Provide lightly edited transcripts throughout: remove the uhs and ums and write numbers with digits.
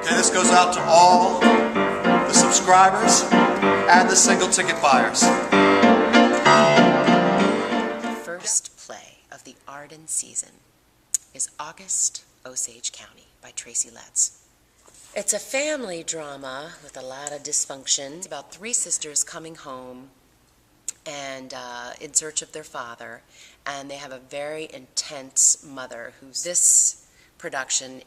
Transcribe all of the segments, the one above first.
And this goes out to all the subscribers and the single ticket buyers. The first play of the Arden season is August, Osage County by Tracy Letts. It's a family drama with a lot of dysfunction. It's about three sisters coming home and in search of their father, and they have a very intense mother who's this production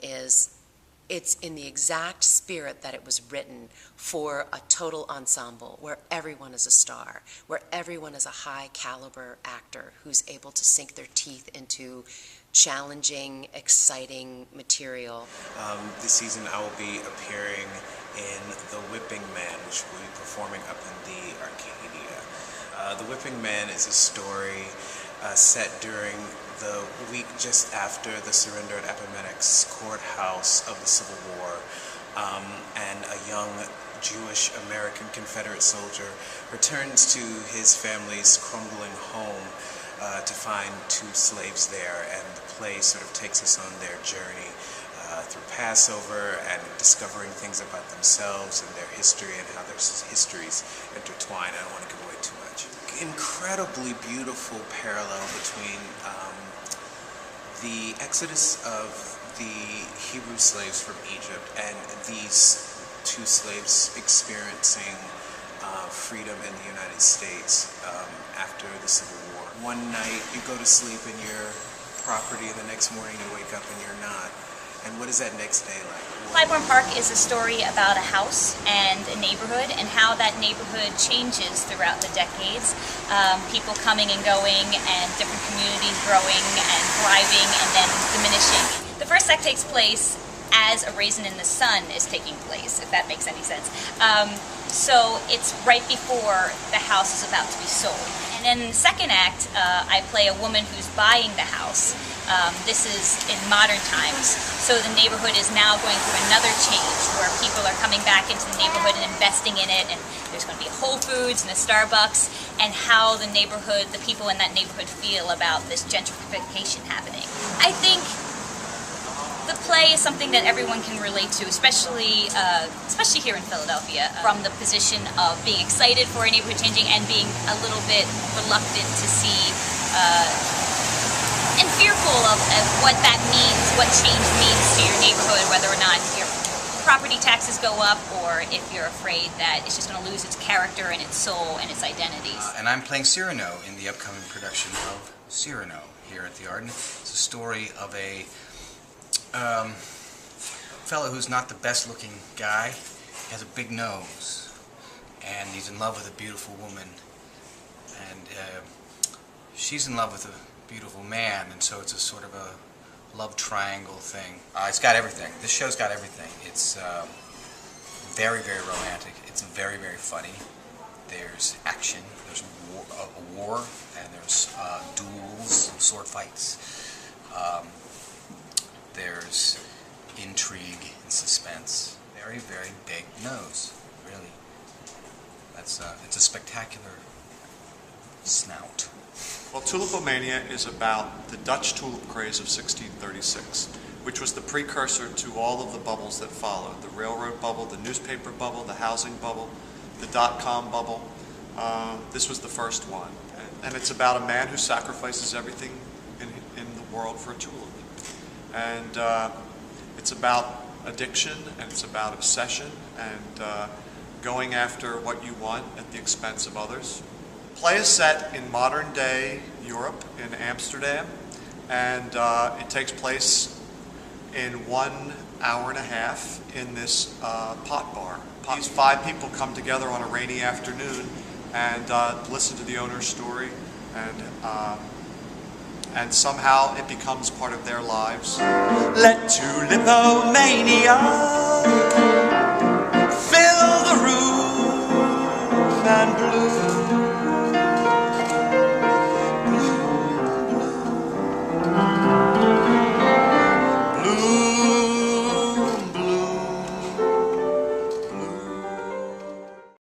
it's in the exact spirit that it was written for a total ensemble where everyone is a star, where everyone is a high caliber actor who's able to sink their teeth into challenging, exciting material. This season I will be appearing in The Whipping Man, which will be performing up in the Arcadia. The Whipping Man is a story set during the week just after the surrender at Appomattox Courthouse of the Civil War, and a young Jewish American Confederate soldier returns to his family's crumbling home to find two slaves there, and the play sort of takes us on their journey through Passover and discovering things about themselves and their history and how their histories intertwine. I don't want to give away too much. Incredibly beautiful parallel between the exodus of the Hebrew slaves from Egypt and these two slaves experiencing freedom in the United States after the Civil War. One night you go to sleep in your property and the next morning you wake up and you're not. And what is that next day like? Clybourne Park is a story about a house and a neighborhood and how that neighborhood changes throughout the decades. People coming and going and different communities growing and thriving and then diminishing. The first act takes place as A Raisin in the Sun is taking place, if that makes any sense. So it's right before the house is about to be sold. And then in the second act, I play a woman who's buying the house. This is in modern times, so the neighborhood is now going through another change where people are coming back into the neighborhood and investing in it, and there's going to be Whole Foods and a Starbucks, and how the neighborhood, the people in that neighborhood feel about this gentrification happening. I think the play is something that everyone can relate to, especially here in Philadelphia, from the position of being excited for a neighborhood changing and being a little bit reluctant to see and fearful of what that means, what change means to your neighborhood, whether or not your property taxes go up or if you're afraid that it's just going to lose its character and its soul and its identities. And I'm playing Cyrano in the upcoming production of Cyrano here at the Arden. It's a story of a fellow who's not the best looking guy. He has a big nose and he's in love with a beautiful woman, and she's in love with a beautiful man, and so it's a sort of a love triangle thing. It's got everything. This show's got everything. It's very, very romantic. It's very, very funny. There's action, there's a war, and there's duels, sword fights. There's intrigue and suspense. Very, very big nose, really. It's a spectacular snout. Well, Tulipo Mania is about the Dutch tulip craze of 1636, which was the precursor to all of the bubbles that followed. The railroad bubble, the newspaper bubble, the housing bubble, the dot-com bubble. This was the first one. And it's about a man who sacrifices everything in the world for a tulip. And it's about addiction, and it's about obsession, and going after what you want at the expense of others. The play is set in modern day Europe, in Amsterdam, and it takes place in 1 hour and a half in this pot bar. These 5 people come together on a rainy afternoon and listen to the owner's story, and somehow it becomes part of their lives. Let Tulipo Mania